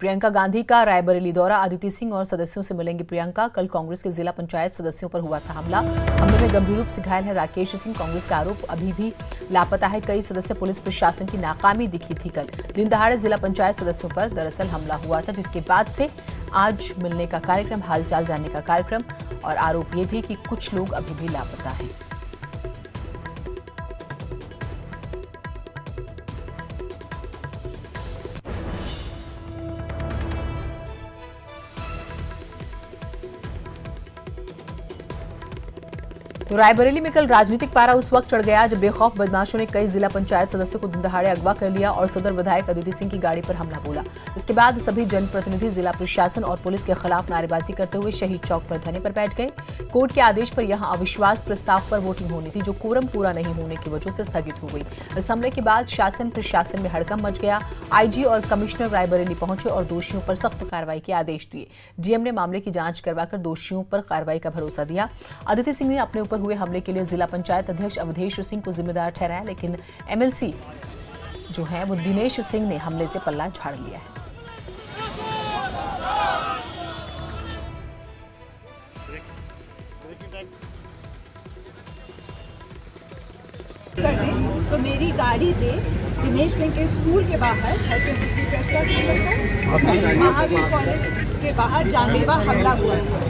प्रियंका गांधी का रायबरेली दौरा। अदिति सिंह और सदस्यों से मिलेंगी प्रियंका। कल कांग्रेस के जिला पंचायत सदस्यों पर हुआ था हमला। हमले में गंभीर रूप से घायल है राकेश सिंह। कांग्रेस का आरोप अभी भी लापता है। कई सदस्य पुलिस प्रशासन की नाकामी दिखी थी। कल दिन दहाड़े जिला पंचायत सदस्यों पर दरअसल हमला हुआ था, जिसके बाद से आज मिलने का कार्यक्रम, हालचाल जानने का कार्यक्रम, और आरोप ये भी कि कुछ लोग अभी भी लापता हैं। तो रायबरेली में कल राजनीतिक पारा उस वक्त चढ़ गया जब बेखौफ बदमाशों ने कई जिला पंचायत सदस्यों को दिन दहाड़े अगवा कर लिया और सदर विधायक अदिति सिंह की गाड़ी पर हमला बोला। इसके बाद सभी जनप्रतिनिधि जिला प्रशासन और पुलिस के खिलाफ नारेबाजी करते हुए शहीद चौक पर धरने पर बैठ गए। कोर्ट के आदेश पर यहां अविश्वास प्रस्ताव पर वोटिंग होनी थी, जो कोरम पूरा नहीं होने की वजह से स्थगित हो गई। इस हमले के बाद शासन प्रशासन में हड़कंप मच गया। आईजी और कमिश्नर रायबरेली पहुंचे और दोषियों पर सख्त कार्रवाई के आदेश दिए। डीएम ने मामले की जांच करवाकर दोषियों पर कार्रवाई का भरोसा दिया। अदिति सिंह ने अपने ऊपर हुए हमले के लिए जिला पंचायत अध्यक्ष अवधेश सिंह को जिम्मेदार ठहराया, लेकिन एमएलसी जो है वो दिनेश सिंह ने हमले से पल्ला झाड़ लिया है। तो मेरी गाड़ी पे दिनेश सिंह के स्कूल के बाहर महावीर कॉलेज के बाहर जानलेवा हमला हुआ था।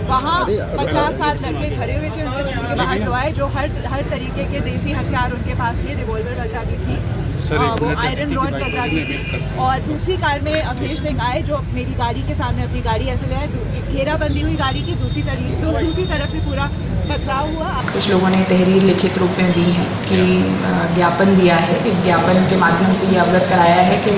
वहाँ 50-60 लड़के खड़े हुए थे उनके स्कूल के बाहर, जो आए जो हर तरीके के देसी हथियार उनके पास थे, रिवॉल्वर वगैरह भी थी, वो आयरन रॉड वगैरह भी थी। और दूसरी कार में अवधेश सिंह आए जो मेरी गाड़ी के सामने अपनी गाड़ी ऐसे ले आए, घेराबंदी हुई गाड़ी की, दूसरी तरफ से पूरा पथराव हुआ। कुछ लोगों ने तहरीर लिखित रूप में दी है कि ज्ञापन दिया है। एक ज्ञापन के माध्यम से ये अवगत कराया है कि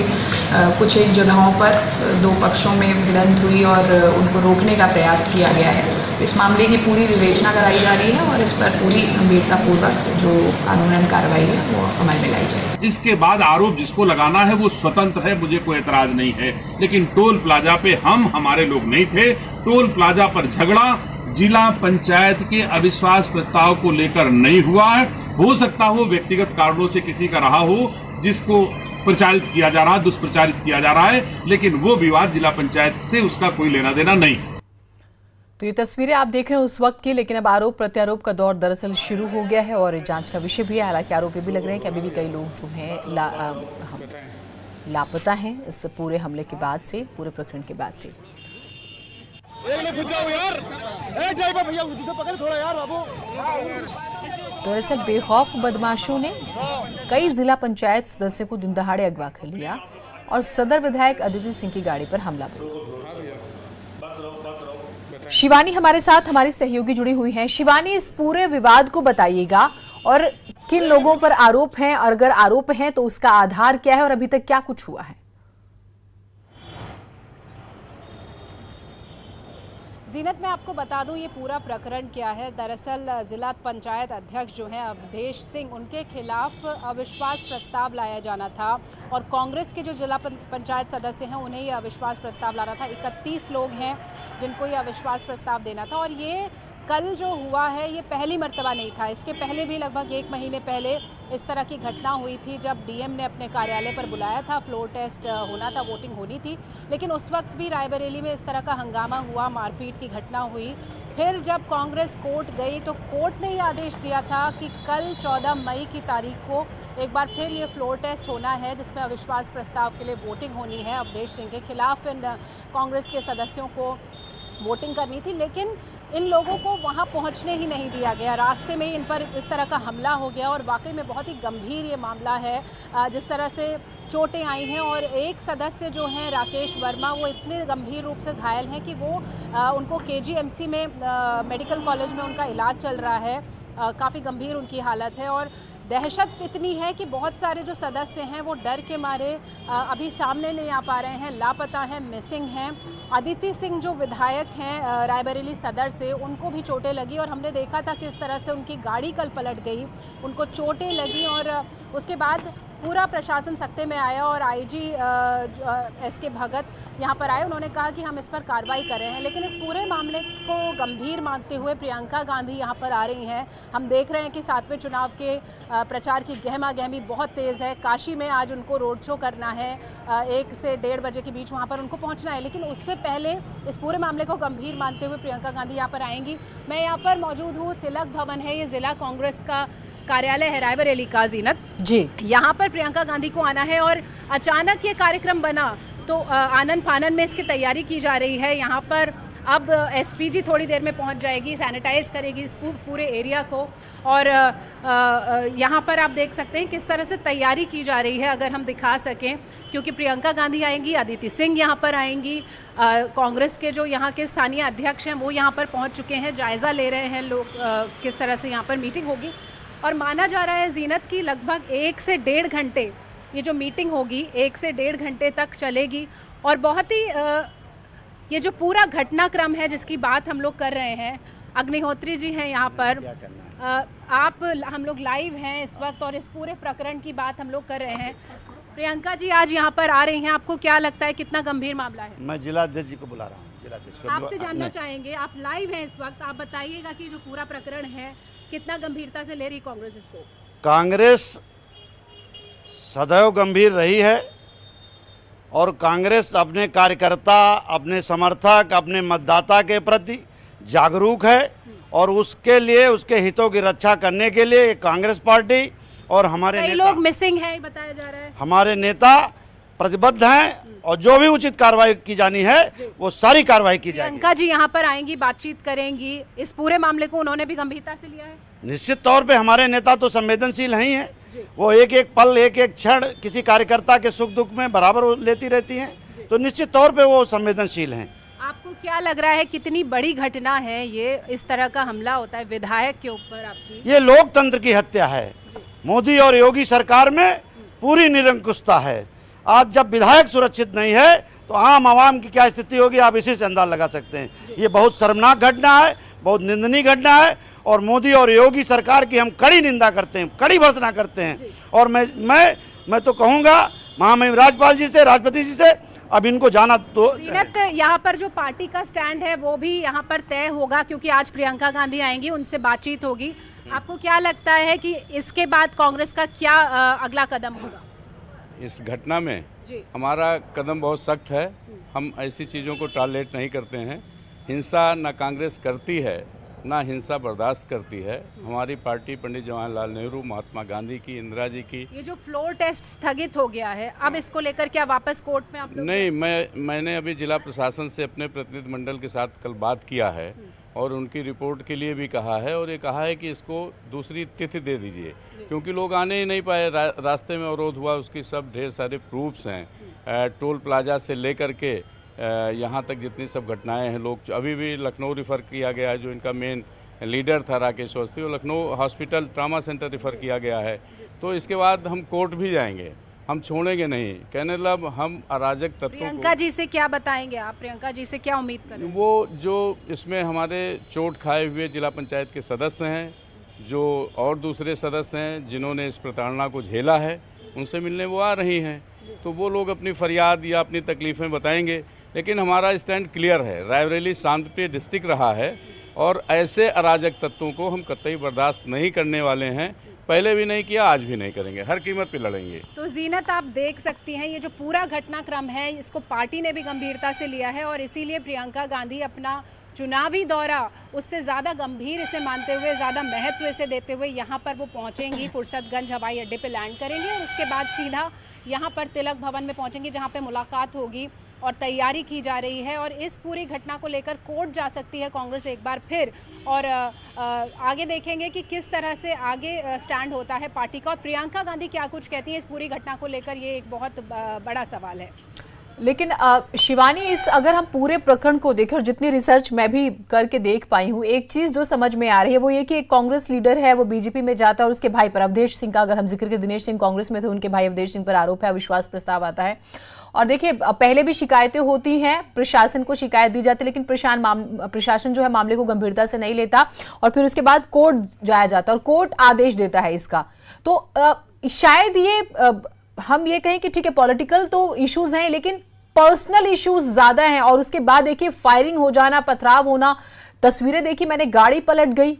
कुछ एक जगहों पर दो पक्षों में भिड़ंत हुई और उनको रोकने का प्रयास किया गया है। इस मामले की पूरी विवेचना कराई जा रही है और इस पर पूरी गंभीरतापूर्वक जो कानूनन कार्रवाई है वो अमल में लाई जाएगी। इसके बाद आरोप जिसको लगाना है वो स्वतंत्र है, मुझे कोई एतराज नहीं है, लेकिन टोल प्लाजा पे हमारे लोग नहीं थे। टोल प्लाजा पर झगड़ा जिला पंचायत के अविश्वास प्रस्ताव को लेकर नहीं हुआ है। हो सकता हो व्यक्तिगत कारणों से किसी का रहा हो जिसको प्रचारित किया जा रहा है, दुष्प्रचारित किया जा रहा है, लेकिन वो विवाद जिला पंचायत से उसका कोई लेना देना नहीं। तो ये तस्वीरें आप देख रहे हैं उस वक्त की, लेकिन अब आरोप प्रत्यारोप का दौर दरअसल शुरू हो गया है और जांच का विषय भी है। हालांकि आरोप ये भी लग रहे हैं कि अभी भी कई लोग जो हैं लापता हैं इस पूरे हमले के बाद से, पूरे प्रकरण के बाद से। दरअसल बेखौफ बदमाशों ने कई जिला पंचायत सदस्यों को दिन दहाड़े अगवा कर लिया और सदर विधायक अदिति सिंह की गाड़ी पर हमला बोला। शिवानी हमारे साथ, हमारी सहयोगी जुड़ी हुई हैं। शिवानी, इस पूरे विवाद को बताइएगा और किन लोगों पर आरोप हैं, और अगर आरोप हैं तो उसका आधार क्या है और अभी तक क्या कुछ हुआ है? जीनत, मैं आपको बता दूं ये पूरा प्रकरण क्या है। दरअसल जिला पंचायत अध्यक्ष जो हैं अवधेश सिंह, उनके खिलाफ अविश्वास प्रस्ताव लाया जाना था और कांग्रेस के जो जिला पंचायत सदस्य हैं उन्हें ये अविश्वास प्रस्ताव लाना था। 31 लोग हैं जिनको ये अविश्वास प्रस्ताव देना था और ये कल जो हुआ है ये पहली मर्तबा नहीं था। इसके पहले भी लगभग 1 महीने पहले इस तरह की घटना हुई थी जब डीएम ने अपने कार्यालय पर बुलाया था, फ्लोर टेस्ट होना था, वोटिंग होनी थी, लेकिन उस वक्त भी रायबरेली में इस तरह का हंगामा हुआ, मारपीट की घटना हुई। फिर जब कांग्रेस कोर्ट गई तो कोर्ट ने ये आदेश दिया था कि कल 14 मई की तारीख को एक बार फिर ये फ्लोर टेस्ट होना है जिसमें अविश्वास प्रस्ताव के लिए वोटिंग होनी है। अवधेश सिंह के खिलाफ इन कांग्रेस के सदस्यों को वोटिंग करनी थी, लेकिन इन लोगों को वहां पहुंचने ही नहीं दिया गया। रास्ते में इन पर इस तरह का हमला हो गया और वाकई में बहुत ही गंभीर ये मामला है। जिस तरह से चोटें आई हैं और एक सदस्य जो हैं राकेश वर्मा, वो इतने गंभीर रूप से घायल हैं कि वो उनको केजीएमसी में मेडिकल कॉलेज में उनका इलाज चल रहा है। काफ़ी गंभीर उनकी हालत है और दहशत इतनी है कि बहुत सारे जो सदस्य हैं वो डर के मारे अभी सामने नहीं आ पा रहे हैं, लापता हैं, मिसिंग हैं। अदिति सिंह जो विधायक हैं रायबरेली सदर से, उनको भी चोटें लगी और हमने देखा था किस तरह से उनकी गाड़ी कल पलट गई, उनको चोटें लगी और उसके बाद पूरा प्रशासन सख्ते में आया और आईजी SK भगत यहाँ पर आए। उन्होंने कहा कि हम इस पर कार्रवाई कर रहे हैं, लेकिन इस पूरे मामले को गंभीर मानते हुए प्रियंका गांधी यहाँ पर आ रही हैं। हम देख रहे हैं कि 7वें चुनाव के प्रचार की गहमा गहमी बहुत तेज़ है। काशी में आज उनको रोड शो करना है, 1 से 1:30 बजे के बीच वहाँ पर उनको पहुँचना है, लेकिन उससे पहले इस पूरे मामले को गंभीर मानते हुए प्रियंका गांधी यहाँ पर आएंगी। मैं यहाँ पर मौजूद हूँ, तिलक भवन है, ये ज़िला कांग्रेस का कार्यालय है रायबरेली का। जीनत जी, यहाँ पर प्रियंका गांधी को आना है और अचानक ये कार्यक्रम बना तो आनन फानन में इसकी तैयारी की जा रही है। यहाँ पर अब SPG थोड़ी देर में पहुँच जाएगी, सैनिटाइज करेगी इस पूरे एरिया को। और यहाँ पर आप देख सकते हैं किस तरह से तैयारी की जा रही है, अगर हम दिखा सकें, क्योंकि प्रियंका गांधी आएंगी, अदिति सिंह यहाँ पर आएंगी, कांग्रेस के जो यहाँ के स्थानीय अध्यक्ष हैं वो यहाँ पर पहुँच चुके हैं, जायज़ा ले रहे हैं लोग किस तरह से यहाँ पर मीटिंग होगी। और माना जा रहा है जीनत की लगभग 1 से 1.5 घंटे ये जो मीटिंग होगी 1 से 1.5 घंटे तक चलेगी। और बहुत ही ये जो पूरा घटनाक्रम है जिसकी बात हम लोग कर रहे हैं, अग्निहोत्री जी हैं यहाँ पर, हम लोग लाइव हैं इस वक्त और इस पूरे प्रकरण की बात हम लोग कर रहे हैं। प्रियंका जी आज यहाँ पर आ रही हैं, आपको क्या लगता है कितना गंभीर मामला है? मैं जिलाध्यक्ष जी को बुला रहा हूँ। जिलाध्यक्ष को आपसे जानना चाहेंगे, आप लाइव हैं इस वक्त, आप बताइएगा कि जो पूरा प्रकरण है कितना गंभीरता से ले रही कांग्रेस इसको? कांग्रेस सदैव गंभीर रही है और कांग्रेस अपने कार्यकर्ता, अपने समर्थक, अपने मतदाता के प्रति जागरूक है और उसके लिए, उसके हितों की रक्षा करने के लिए कांग्रेस पार्टी और हमारे कई लोग मिसिंग है बताया जा रहा है, हमारे नेता प्रतिबद्ध हैं और जो भी उचित कार्रवाई की जानी है वो सारी कार्रवाई की जाएगी। प्रियंका जी यहाँ पर आएंगी, बातचीत करेंगी, इस पूरे मामले को उन्होंने भी गंभीरता से लिया है। निश्चित तौर पे हमारे नेता तो संवेदनशील ही हैं, वो एक एक पल, एक एक क्षण किसी कार्यकर्ता के सुख दुख में बराबर लेती रहती हैं, तो निश्चित तौर पे वो संवेदनशील हैं। आपको क्या लग रहा है कितनी बड़ी घटना है ये, इस तरह का हमला होता है विधायक के ऊपर आपकी? ये लोकतंत्र की हत्या है। मोदी और योगी सरकार में पूरी निरंकुशता है। आज जब विधायक सुरक्षित नहीं है तो आम आवाम की क्या स्थिति होगी, आप इसी से अंदाजा लगा सकते हैं। ये बहुत शर्मनाक घटना है, बहुत निंदनीय घटना है और मोदी और योगी सरकार की हम कड़ी निंदा करते हैं, कड़ी भर्त्सना करते हैं। और मैं तो कहूँगा महामहिम राज्यपाल जी से, राष्ट्रपति जी से, अब इनको जाना तो। जीनत, यहाँ पर जो पार्टी का स्टैंड है वो भी यहाँ पर तय होगा, क्योंकि आज प्रियंका गांधी आएंगी, उनसे बातचीत होगी। आपको क्या लगता है कि इसके बाद कांग्रेस का क्या अगला कदम होगा? इस घटना में हमारा कदम बहुत सख्त है। हम ऐसी चीज़ों को टॉलरेट नहीं करते हैं। हिंसा ना कांग्रेस करती है, ना हिंसा बर्दाश्त करती है। हमारी पार्टी पंडित जवाहरलाल नेहरू, महात्मा गांधी की, इंदिरा जी की। ये जो फ्लोर टेस्ट स्थगित हो गया है, अब इसको लेकर क्या वापस कोर्ट में आप लोग? नहीं, मैंने अभी जिला प्रशासन से अपने प्रतिनिधि मंडल के साथ कल बात किया है और उनकी रिपोर्ट के लिए भी कहा है और ये कहा है कि इसको दूसरी तिथि दे दीजिए, क्योंकि लोग आने ही नहीं पाए, रास्ते में अवरोध हुआ, उसकी सब ढेर सारे प्रूफ्स हैं। टोल प्लाजा से लेकर के यहाँ तक जितनी सब घटनाएं हैं, लोग अभी भी लखनऊ रिफ़र किया गया है। जो इनका मेन लीडर था राकेश अवस्थी, वो Lucknow hospital trauma centre refer किया गया है। तो इसके बाद हम कोर्ट भी जाएंगे, हम छोड़ेंगे नहीं। कहने मतलब हम अराजक तत्वों को। प्रियंका जी से क्या बताएंगे आप? प्रियंका जी से क्या उम्मीद करें? वो जो इसमें हमारे चोट खाए हुए जिला पंचायत के सदस्य हैं, जो और दूसरे सदस्य हैं जिन्होंने इस प्रताड़ना को झेला है, उनसे मिलने वो आ रही हैं, तो वो लोग अपनी फरियाद या अपनी तकलीफ़ें बताएंगे। लेकिन हमारा स्टैंड क्लियर है, रायबरेली शांतिप्रिय डिस्ट्रिक्ट रहा है और ऐसे अराजक तत्वों को हम कतई बर्दाश्त नहीं करने वाले हैं। पहले भी नहीं किया, आज भी नहीं करेंगे, हर कीमत पे लड़ेंगे। तो जीनत, आप देख सकती हैं ये जो पूरा घटनाक्रम है, इसको पार्टी ने भी गंभीरता से लिया है और इसीलिए प्रियंका गांधी अपना चुनावी दौरा उससे ज़्यादा गंभीर इसे मानते हुए, ज़्यादा महत्व इसे देते हुए यहाँ पर वो पहुँचेंगी, फुर्सतगंज हवाई अड्डे पे लैंड करेंगे और उसके बाद सीधा यहाँ पर तिलक भवन में पहुँचेंगी, जहाँ पे मुलाकात होगी और तैयारी की जा रही है। और इस पूरी घटना को लेकर कोर्ट जा सकती है कांग्रेस एक बार फिर, और आगे देखेंगे कि किस तरह से आगे स्टैंड होता है पार्टी का और प्रियंका गांधी क्या कुछ कहती है इस पूरी घटना को लेकर। ये एक बहुत बड़ा सवाल है। लेकिन शिवानी, इस अगर हम पूरे प्रकरण को देखें और जितनी रिसर्च मैं भी करके देख पाई हूँ, एक चीज जो समझ में आ रही है वो ये कि एक कांग्रेस लीडर है, वो बीजेपी में जाता है और उसके भाई पर, अवधेश सिंह का अगर हम जिक्र करें, दिनेश सिंह कांग्रेस में थे, उनके भाई अवधेश सिंह पर आरोप है, अविश्वास प्रस्ताव आता है। और देखिए, पहले भी शिकायतें होती हैं, प्रशासन को शिकायत दी जाती है, लेकिन प्रशासन जो है मामले को गंभीरता से नहीं लेता और फिर उसके बाद कोर्ट जाया जाता है और कोर्ट आदेश देता है इसका। तो शायद ये हम ये कहें कि ठीक है पॉलिटिकल तो इश्यूज हैं, लेकिन पर्सनल इश्यूज ज्यादा हैं। और उसके बाद देखिए फायरिंग हो जाना, पथराव होना, तस्वीरें देखी मैंने, गाड़ी पलट गई।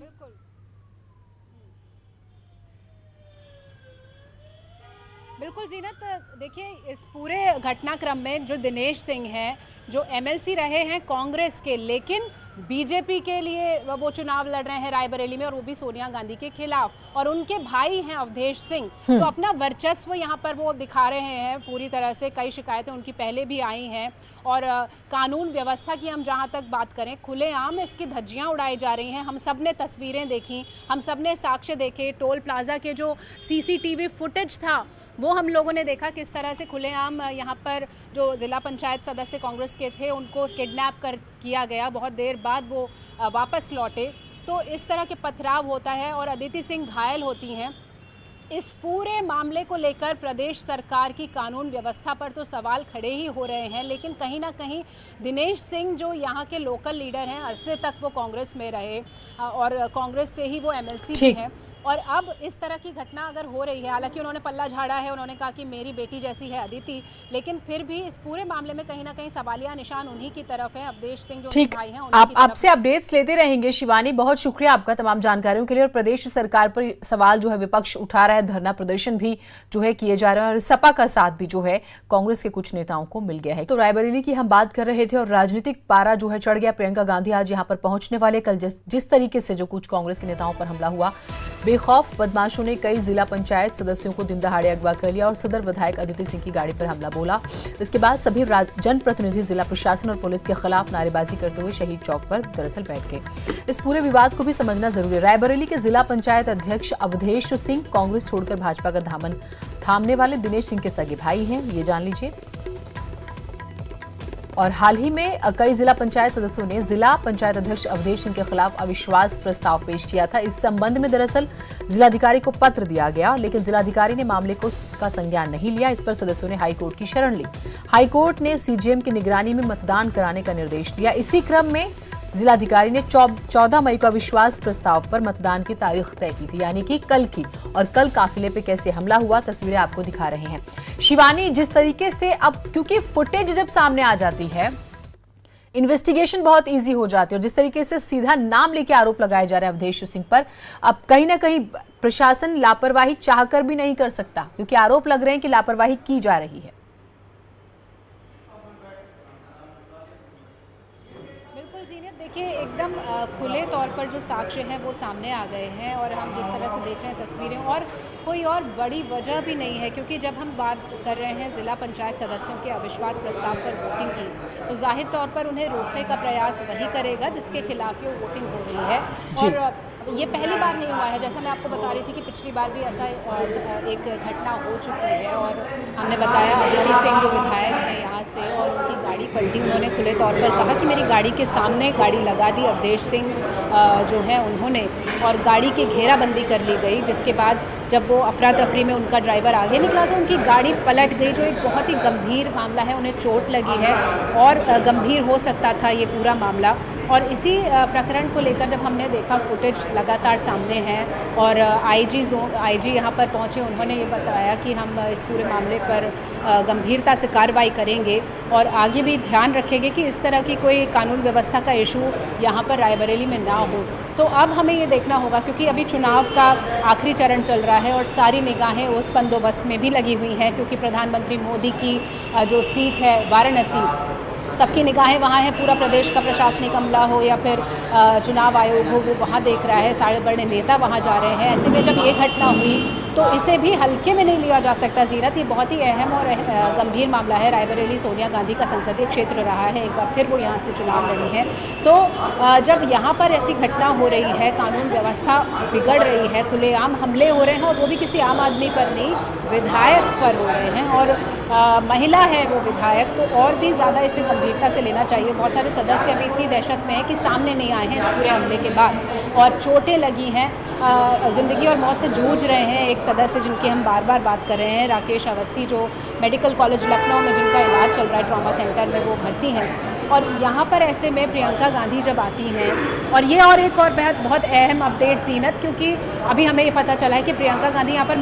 बिल्कुल जीनत, देखिए इस पूरे घटनाक्रम में जो दिनेश सिंह हैं, जो एमएलसी रहे हैं कांग्रेस के, लेकिन बीजेपी के लिए वो चुनाव लड़ रहे हैं रायबरेली में, और वो भी सोनिया गांधी के खिलाफ, और उनके भाई हैं अवधेश सिंह, तो अपना वर्चस्व यहाँ पर वो दिखा रहे हैं पूरी तरह से। कई शिकायतें उनकी पहले भी आई हैं, और कानून व्यवस्था की हम जहाँ तक बात करें, खुलेआम इसकी धज्जियाँ उड़ाई जा रही हैं। हम सब ने तस्वीरें देखी, हम सब ने साक्ष्य देखे, टोल प्लाजा के जो सीसीटीवी फुटेज था वो हम लोगों ने देखा किस तरह से खुलेआम यहाँ पर जो ज़िला पंचायत सदस्य कांग्रेस के थे उनको किडनैप किया गया। बहुत देर बाद वो वापस लौटे, तो इस तरह के पथराव होता है और अदिति सिंह घायल होती हैं। इस पूरे मामले को लेकर प्रदेश सरकार की कानून व्यवस्था पर तो सवाल खड़े ही हो रहे हैं, लेकिन कहीं ना कहीं दिनेश सिंह जो यहाँ के लोकल लीडर हैं, अरसे तक वो कांग्रेस में रहे और कांग्रेस से ही वो एमएलसी भी हैं, और अब इस तरह की घटना अगर हो रही है, हालांकि उन्होंने पल्ला झाड़ा है, उन्होंने कहा कि मेरी बेटी जैसी है अदिति, लेकिन फिर भी इस पूरे मामले में कहीं ना कहीं सवालिया निशान उन्हीं की तरफ है, अवधेश सिंह जो भाई हैं। आप आपसे अपडेट्स लेते रहेंगे शिवानी, बहुत शुक्रिया आपका तमाम जानकारियों के लिए। और प्रदेश सरकार पर सवाल जो है विपक्ष उठा रहा है, धरना प्रदर्शन भी जो है किए जा रहे हैं, और सपा का साथ भी जो है कांग्रेस के कुछ नेताओं को मिल गया है। तो रायबरेली की हम बात कर रहे थे और राजनीतिक पारा जो है चढ़ गया। प्रियंका गांधी आज यहाँ पर पहुंचने वाले। कल जिस तरीके से जो कुछ कांग्रेस के नेताओं पर हमला हुआ, बेखौफ बदमाशों ने कई जिला पंचायत सदस्यों को दिन दहाड़े अगवा कर लिया और सदर विधायक अदिति सिंह की गाड़ी पर हमला बोला। इसके बाद सभी जनप्रतिनिधि जिला प्रशासन और पुलिस के खिलाफ नारेबाजी करते हुए शहीद चौक पर दरअसल बैठ गए। इस पूरे विवाद को भी समझना जरूरी है। रायबरेली के जिला पंचायत अध्यक्ष अवधेश सिंह कांग्रेस छोड़कर भाजपा का दामन थामने वाले दिनेश सिंह के सगे भाई हैं, ये जान लीजिए। और हाल ही में कई जिला पंचायत सदस्यों ने जिला पंचायत अध्यक्ष अवधेश सिंह के खिलाफ अविश्वास प्रस्ताव पेश किया था। इस संबंध में दरअसल जिलाधिकारी को पत्र दिया गया, लेकिन जिलाधिकारी ने मामले का संज्ञान नहीं लिया। इस पर सदस्यों ने हाईकोर्ट की शरण ली। हाईकोर्ट ने सीजेएम की निगरानी में मतदान कराने का निर्देश दिया। इसी क्रम में जिलाधिकारी ने 14 मई को अविश्वास प्रस्ताव पर मतदान की तारीख तय की थी, यानी कि कल की। और कल काफिले पे कैसे हमला हुआ, तस्वीरें आपको दिखा रहे हैं शिवानी। जिस तरीके से अब क्योंकि फुटेज जब सामने आ जाती है, इन्वेस्टिगेशन बहुत इजी हो जाती है, और जिस तरीके से सीधा नाम लेके आरोप लगाए जा रहे हैं अवधेश सिंह पर, अब कहीं ना कहीं प्रशासन लापरवाही चाहकर भी नहीं कर सकता, क्योंकि आरोप लग रहे हैं कि लापरवाही की जा रही है। देखिए एकदम खुले तौर पर जो साक्ष्य हैं वो सामने आ गए हैं, और हम जिस तरह से देख रहे हैं तस्वीरें, और कोई और बड़ी वजह भी नहीं है, क्योंकि जब हम बात कर रहे हैं ज़िला पंचायत सदस्यों के अविश्वास प्रस्ताव पर वोटिंग की, तो जाहिर तौर पर उन्हें रोकने का प्रयास वही करेगा जिसके खिलाफ ये वोटिंग हो रही है। और ये पहली बार नहीं हुआ है, जैसा मैं आपको बता रही थी कि पिछली बार भी ऐसा एक घटना हो चुकी है, और हमने बताया अदिति सिंह जो विधायक हैं यहाँ से, और उनकी गाड़ी पलटी, उन्होंने खुले तौर पर कहा कि मेरी गाड़ी के सामने गाड़ी लगा दी अवधेश सिंह जो है उन्होंने, और गाड़ी की घेराबंदी कर ली गई, जिसके बाद जब वो अफरा तफरी में उनका ड्राइवर आगे निकला तो उनकी गाड़ी पलट गई, जो एक बहुत ही गंभीर मामला है। उन्हें चोट लगी है और गंभीर हो सकता था ये पूरा मामला। और इसी प्रकरण को लेकर जब हमने देखा, फुटेज लगातार सामने है, और आईजी यहाँ पर पहुँचे, उन्होंने ये बताया कि हम इस पूरे मामले पर गंभीरता से कार्रवाई करेंगे और आगे भी ध्यान रखेंगे कि इस तरह की कोई कानून व्यवस्था का इशू यहाँ पर रायबरेली में ना हो। तो अब हमें ये देखना होगा, क्योंकि अभी चुनाव का आखिरी चरण चल रहा है और सारी निगाहें उस बंदोबस्त में भी लगी हुई हैं, क्योंकि प्रधानमंत्री मोदी की जो सीट है वाराणसी, सबकी निगाहें वहाँ हैं। पूरा प्रदेश का प्रशासनिक अमला हो या फिर चुनाव आयोग हो, वो वहाँ देख रहा है, सारे बड़े नेता वहाँ जा रहे हैं। ऐसे में जब ये घटना हुई तो इसे भी हल्के में नहीं लिया जा सकता जीरत, ये बहुत ही अहम और गंभीर मामला है। रायबरेली सोनिया गांधी का संसदीय क्षेत्र रहा है, एक बार फिर वो यहाँ से चुनाव लड़ी हैं। तो जब यहाँ पर ऐसी घटना हो रही है, कानून व्यवस्था बिगड़ रही है, खुलेआम हमले हो रहे हैं, और वो भी किसी आम आदमी पर नहीं, विधायक पर हो रहे हैं, और महिला है वो विधायक, तो और भी ज़्यादा इसे गंभीरता से लेना चाहिए। बहुत सारे सदस्य अभी इतनी दहशत में हैं कि सामने नहीं आए हैं इस पूरे हमले के बाद, और चोटें लगी हैं, ज़िंदगी और मौत से जूझ रहे हैं। एक सदस्य जिनकी हम बार बार बात कर रहे हैं, राकेश अवस्थी, जो मेडिकल कॉलेज लखनऊ में जिनका इलाज चल रहा है ट्रॉमा सेंटर में, वो भर्ती हैं। और यहाँ पर ऐसे में प्रियंका गांधी जब आती हैं, और ये और एक और बहुत अहम अपडेट जीनत, क्योंकि अभी हमें ये पता चला है कि प्रियंका गांधी यहाँ पर